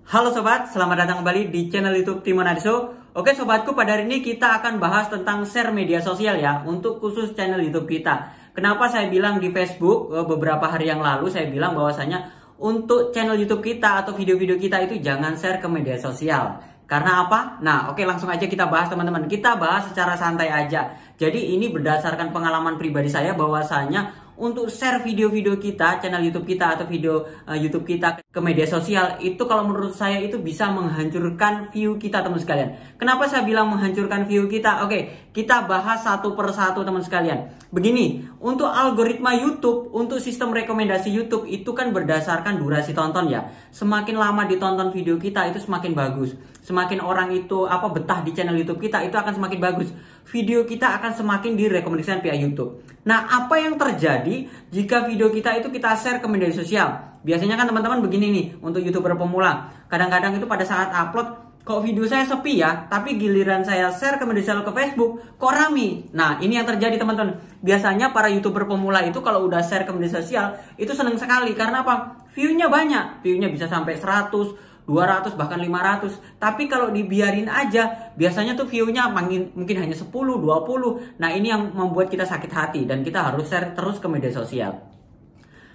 Halo sobat, selamat datang kembali di channel YouTube Timon Adiso. Oke sobatku, pada hari ini kita akan bahas tentang share media sosial ya, untuk khusus channel YouTube kita. Kenapa saya bilang di Facebook beberapa hari yang lalu saya bilang bahwasanya untuk channel YouTube kita atau video-video kita itu jangan share ke media sosial. Karena apa? Nah, oke, langsung aja kita bahas teman-teman. Kita bahas secara santai aja. Jadi ini berdasarkan pengalaman pribadi saya bahwasanya untuk share video-video kita, channel YouTube kita atau video YouTube kita ke media sosial itu kalau menurut saya itu bisa menghancurkan view kita teman sekalian. Kenapa saya bilang menghancurkan view kita? Oke, kita bahas satu persatu teman sekalian. Begini, untuk algoritma YouTube, untuk sistem rekomendasi YouTube itu kan berdasarkan durasi tonton ya. Semakin lama ditonton video kita itu semakin bagus. Semakin orang itu betah di channel YouTube kita itu akan semakin bagus. Video kita akan semakin direkomendasikan via YouTube. Nah, apa yang terjadi jika video kita itu kita share ke media sosial? Biasanya kan teman-teman begini nih, untuk YouTuber pemula. Kadang-kadang itu pada saat upload, kok video saya sepi ya, tapi giliran saya share ke media sosial ke Facebook, kok rame. Nah, ini yang terjadi teman-teman. Biasanya para YouTuber pemula itu kalau udah share ke media sosial, itu seneng sekali. Karena apa? View-nya banyak. View-nya bisa sampai 100, 200 bahkan 500. Tapi kalau dibiarin aja, biasanya tuh view-nya mungkin hanya 10, 20. Nah, ini yang membuat kita sakit hati dan kita harus share terus ke media sosial.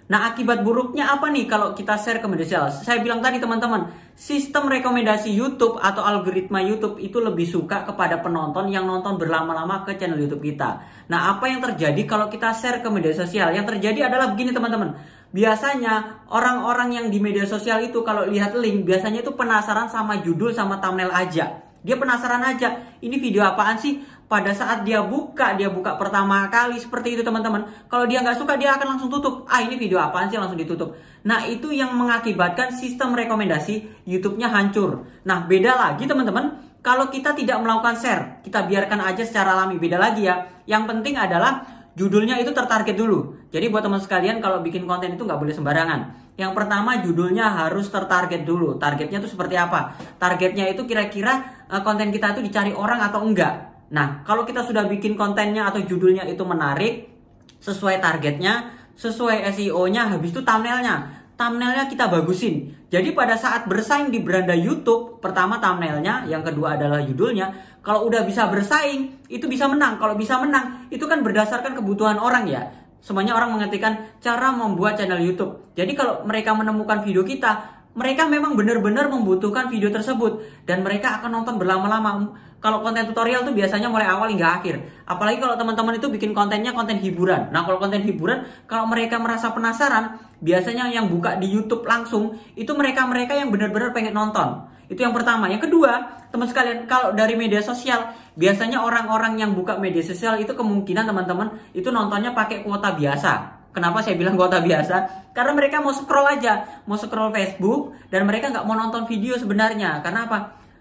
Nah, akibat buruknya apa nih kalau kita share ke media sosial? Saya bilang tadi teman-teman, sistem rekomendasi YouTube atau algoritma YouTube itu lebih suka kepada penonton yang nonton berlama-lama ke channel YouTube kita. Nah, apa yang terjadi kalau kita share ke media sosial? Yang terjadi adalah begini teman-teman. Biasanya orang-orang yang di media sosial itu kalau lihat link, biasanya itu penasaran sama judul sama thumbnail aja. Dia penasaran aja, ini video apaan sih? Pada saat dia buka pertama kali seperti itu teman-teman. Kalau dia nggak suka, dia akan langsung tutup. Ini video apaan sih, langsung ditutup. Nah, itu yang mengakibatkan sistem rekomendasi YouTube-nya hancur. Nah, beda lagi teman-teman, kalau kita tidak melakukan share, kita biarkan aja secara alami. Beda lagi ya. Yang penting adalah judulnya itu tertarget dulu. Jadi buat teman sekalian kalau bikin konten itu nggak boleh sembarangan. Yang pertama, judulnya harus tertarget dulu. Targetnya itu seperti apa? Targetnya itu kira-kira konten kita itu dicari orang atau enggak. Nah, kalau kita sudah bikin kontennya atau judulnya itu menarik, sesuai targetnya, sesuai SEO-nya, habis itu thumbnailnya. Thumbnailnya kita bagusin. Jadi pada saat bersaing di beranda YouTube, pertama thumbnailnya, yang kedua adalah judulnya. Kalau udah bisa bersaing, itu bisa menang. Kalau bisa menang, itu kan berdasarkan kebutuhan orang ya. Semuanya orang mengetikkan cara membuat channel YouTube. Jadi kalau mereka menemukan video kita, mereka memang benar-benar membutuhkan video tersebut. Dan mereka akan nonton berlama-lama. Kalau konten tutorial tuh biasanya mulai awal hingga akhir. Apalagi kalau teman-teman itu bikin kontennya konten hiburan. Nah, kalau konten hiburan, kalau mereka merasa penasaran, biasanya yang buka di YouTube langsung, itu mereka-mereka yang benar-benar pengen nonton. Itu yang pertama. Yang kedua, teman sekalian, kalau dari media sosial, biasanya orang-orang yang buka media sosial itu kemungkinan teman-teman itu nontonnya pakai kuota biasa. Kenapa saya bilang kuota biasa? Karena mereka mau scroll aja, mau scroll Facebook, dan mereka nggak mau nonton video sebenarnya. Karena apa?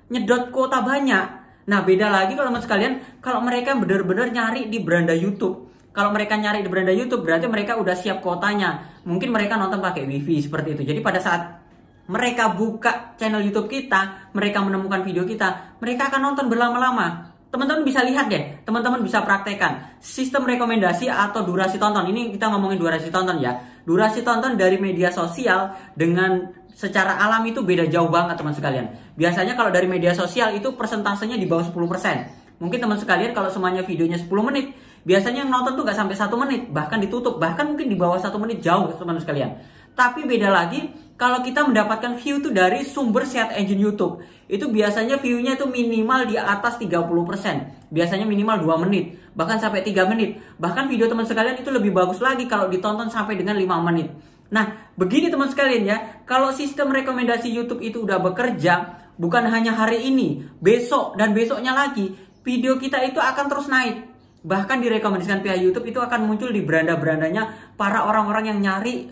Nyedot kuota banyak. Nah, beda lagi kalau teman sekalian, kalau mereka benar-benar nyari di beranda YouTube. Kalau mereka nyari di beranda YouTube, berarti mereka udah siap kuotanya. Mungkin mereka nonton pakai wifi seperti itu. Jadi pada saat mereka buka channel YouTube kita, mereka menemukan video kita, mereka akan nonton berlama-lama. Teman-teman bisa lihat deh, teman-teman bisa praktekkan sistem rekomendasi atau durasi tonton. Ini kita ngomongin durasi tonton ya. Durasi tonton dari media sosial dengan secara alam itu beda jauh banget teman sekalian. Biasanya kalau dari media sosial itu persentasenya di bawah 10%. Mungkin teman sekalian kalau semuanya videonya 10 menit, biasanya yang nonton tuh gak sampai 1 menit, bahkan ditutup, bahkan mungkin di bawah 1 menit, jauh teman sekalian. Tapi beda lagi kalau kita mendapatkan view itu dari sumber search engine YouTube. Itu biasanya view-nya itu minimal di atas 30%. Biasanya minimal 2 menit, bahkan sampai 3 menit. Bahkan video teman sekalian itu lebih bagus lagi kalau ditonton sampai dengan 5 menit. Nah, begini teman sekalian ya, kalau sistem rekomendasi YouTube itu udah bekerja, bukan hanya hari ini, besok dan besoknya lagi, video kita itu akan terus naik. Bahkan direkomendasikan via YouTube itu akan muncul di beranda-berandanya para orang-orang yang nyari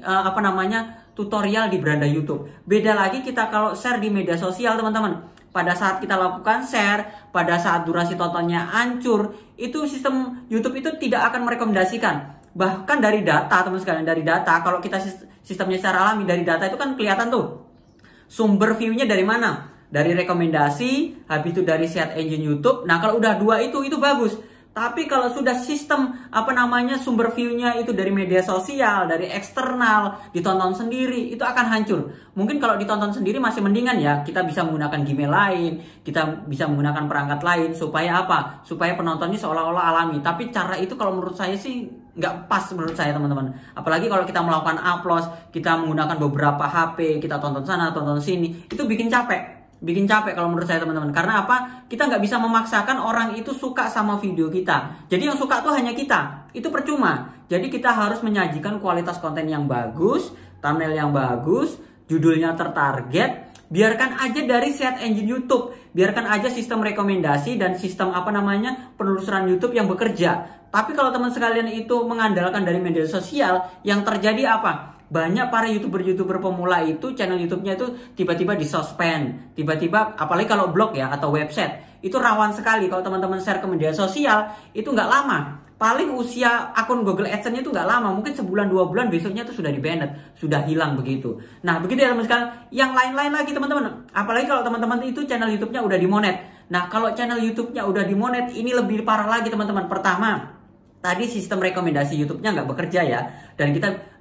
tutorial di beranda YouTube. Beda lagi kita kalau share di media sosial teman-teman. Pada saat kita lakukan share, pada saat durasi tontonnya hancur, itu sistem YouTube itu tidak akan merekomendasikan. Bahkan dari data teman sekalian, dari data kalau kita sistemnya secara alami, dari data itu kan kelihatan tuh sumber view-nya dari mana, dari rekomendasi, habis itu dari search engine YouTube. Nah, kalau udah dua itu bagus. Tapi kalau sudah sistem sumber view-nya itu dari media sosial, dari eksternal, ditonton sendiri, itu akan hancur. Mungkin kalau ditonton sendiri masih mendingan ya, kita bisa menggunakan Gmail lain, kita bisa menggunakan perangkat lain, supaya apa? Supaya penontonnya seolah-olah alami. Tapi cara itu kalau menurut saya sih nggak pas menurut saya teman-teman. Apalagi kalau kita melakukan upload, kita menggunakan beberapa HP, kita tonton sana, tonton sini, itu bikin capek. Bikin capek kalau menurut saya teman-teman. Karena apa? Kita nggak bisa memaksakan orang itu suka sama video kita. Jadi yang suka tuh hanya kita. Itu percuma. Jadi kita harus menyajikan kualitas konten yang bagus, thumbnail yang bagus, judulnya tertarget. Biarkan aja dari search engine YouTube. Biarkan aja sistem rekomendasi dan sistem penelusuran YouTube yang bekerja. Tapi kalau teman sekalian itu mengandalkan dari media sosial, yang terjadi apa? Banyak para YouTuber pemula itu channel YouTube-nya itu tiba-tiba di-suspend, tiba-tiba apalagi kalau blog ya atau website, itu rawan sekali kalau teman-teman share ke media sosial, itu nggak lama. Paling usia akun Google AdSense-nya itu nggak lama, mungkin sebulan 2 bulan besoknya itu sudah di-banned, sudah hilang begitu. Nah begitu ya teman sekalian. Yang lain-lain lagi teman-teman, apalagi kalau teman-teman itu channel YouTube-nya udah dimonet. Nah kalau channel YouTube-nya udah dimonet, ini lebih parah lagi teman-teman. Pertama, tadi sistem rekomendasi YouTube-nya nggak bekerja ya, dan kita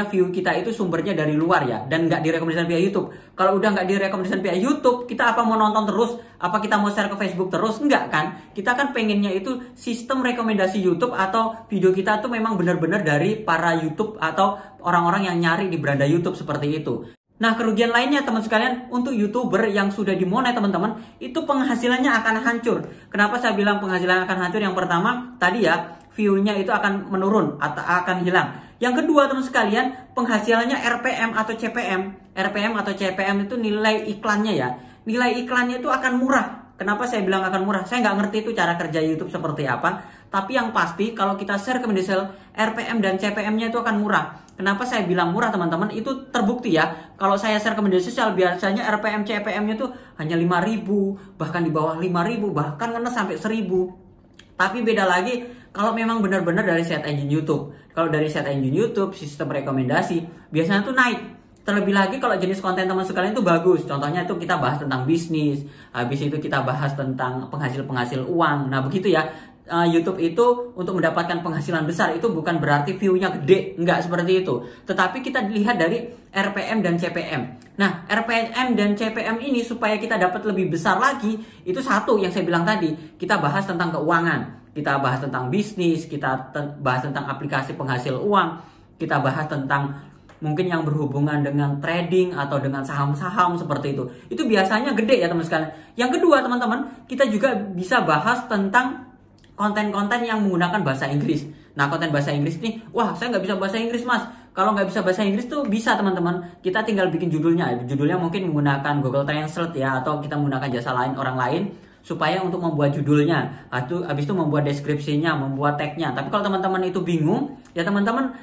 view kita itu sumbernya dari luar ya, dan nggak direkomendasikan via YouTube. Kalau udah nggak direkomendasikan via YouTube, kita mau nonton terus? Apa kita mau share ke Facebook terus? Enggak kan? Kita kan pengennya itu sistem rekomendasi YouTube atau video kita tuh memang benar-benar dari para YouTube atau orang-orang yang nyari di beranda YouTube seperti itu. Nah kerugian lainnya teman sekalian, untuk YouTuber yang sudah dimonet teman-teman, itu penghasilannya akan hancur. Kenapa saya bilang penghasilan akan hancur? Yang pertama tadi ya, view-nya itu akan menurun atau akan hilang. Yang kedua teman sekalian, penghasilannya RPM atau CPM. RPM atau CPM itu nilai iklannya ya. Nilai iklannya itu akan murah. Kenapa saya bilang akan murah? Saya nggak ngerti itu cara kerja YouTube seperti apa. Tapi yang pasti kalau kita share ke media sosial, RPM dan CPM-nya itu akan murah. Kenapa saya bilang murah teman-teman? Itu terbukti ya. Kalau saya share ke media sosial, biasanya RPM CPM-nya itu hanya 5.000, bahkan di bawah 5.000, bahkan kena sampai 1.000. Tapi beda lagi kalau memang benar-benar dari search engine YouTube. Kalau dari search engine YouTube, sistem rekomendasi, biasanya tuh naik. Terlebih lagi kalau jenis konten teman sekalian itu bagus. Contohnya itu kita bahas tentang bisnis, habis itu kita bahas tentang penghasil uang. Nah begitu ya. YouTube itu untuk mendapatkan penghasilan besar itu bukan berarti view-nya gede, enggak seperti itu. Tetapi kita dilihat dari RPM dan CPM. Nah, RPM dan CPM ini supaya kita dapat lebih besar lagi, itu satu yang saya bilang tadi, kita bahas tentang keuangan, kita bahas tentang bisnis, kita bahas tentang aplikasi penghasil uang, kita bahas tentang mungkin yang berhubungan dengan trading atau dengan saham-saham seperti itu. Itu biasanya gede ya teman sekalian. Yang kedua teman-teman, kita juga bisa bahas tentang konten-konten yang menggunakan bahasa Inggris. Nah konten bahasa Inggris nih, wah saya nggak bisa bahasa Inggris mas. Kalau nggak bisa bahasa Inggris tuh bisa teman-teman. Kita tinggal bikin judulnya. Judulnya mungkin menggunakan Google Translate ya, atau kita menggunakan jasa lain orang lain supaya untuk membuat judulnya. Habis itu membuat deskripsinya, membuat tagnya. Tapi kalau teman-teman itu bingung, ya teman-teman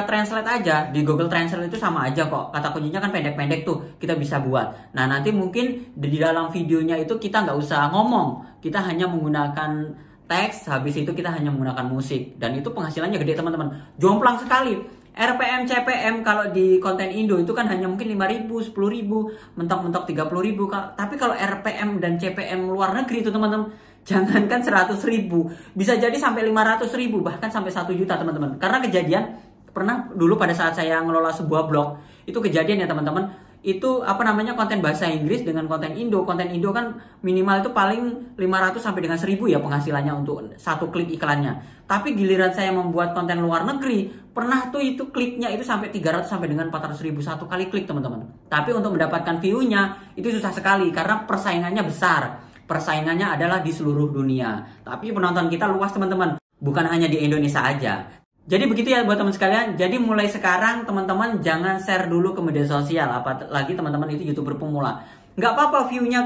translate aja di Google Translate, itu sama aja kok. Kata kuncinya kan pendek-pendek tuh, kita bisa buat. Nah nanti mungkin di dalam videonya itu kita nggak usah ngomong, kita hanya menggunakan teks, habis itu kita hanya menggunakan musik, dan itu penghasilannya gede teman-teman, jomplang sekali. RPM, CPM kalau di konten Indo itu kan hanya mungkin 5.000, 10.000, mentok-mentok 30.000. Tapi kalau RPM dan CPM luar negeri itu teman-teman, jangankan 100.000, bisa jadi sampai 500.000, bahkan sampai 1 juta teman-teman. Karena kejadian pernah dulu pada saat saya ngelola sebuah blog, itu kejadian ya teman-teman. Itu konten bahasa Inggris dengan konten Indo. Konten Indo kan minimal itu paling 500 sampai dengan 1.000 ya penghasilannya untuk satu klik iklannya. Tapi giliran saya membuat konten luar negeri, pernah tuh itu kliknya itu sampai 300 sampai dengan 400.000 satu kali klik teman-teman. Tapi untuk mendapatkan view-nya itu susah sekali karena persaingannya besar. Persaingannya adalah di seluruh dunia. Tapi penonton kita luas teman-teman, bukan hanya di Indonesia aja. Jadi begitu ya buat teman sekalian. Jadi mulai sekarang teman-teman jangan share dulu ke media sosial, apalagi teman-teman itu YouTuber pemula. Nggak apa-apa view-nya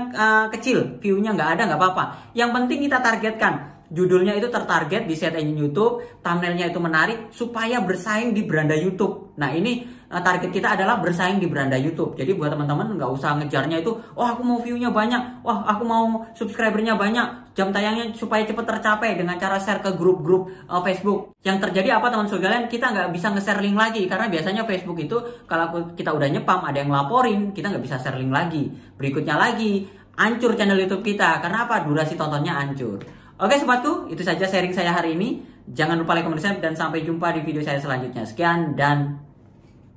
kecil, view-nya nggak ada, nggak apa-apa. Yang penting kita targetkan, judulnya itu tertarget di search engine YouTube, thumbnailnya itu menarik supaya bersaing di beranda YouTube. Nah ini target kita adalah bersaing di beranda YouTube. Jadi buat teman-teman nggak usah ngejarnya itu, oh aku mau view-nya banyak, wah aku mau subscribernya banyak, jam tayangnya supaya cepat tercapai dengan cara share ke grup-grup Facebook. Yang terjadi apa teman sekalian, kita nggak bisa nge-share link lagi karena biasanya Facebook itu kalau kita udah nyepam ada yang laporin, kita nggak bisa share link lagi. Berikutnya lagi, hancur channel YouTube kita. Karena apa? Durasi tontonnya hancur. Oke sobatku, itu saja sharing saya hari ini. Jangan lupa like, comment, share, dan sampai jumpa di video saya selanjutnya. Sekian dan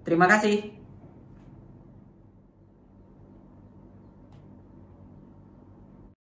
terima kasih.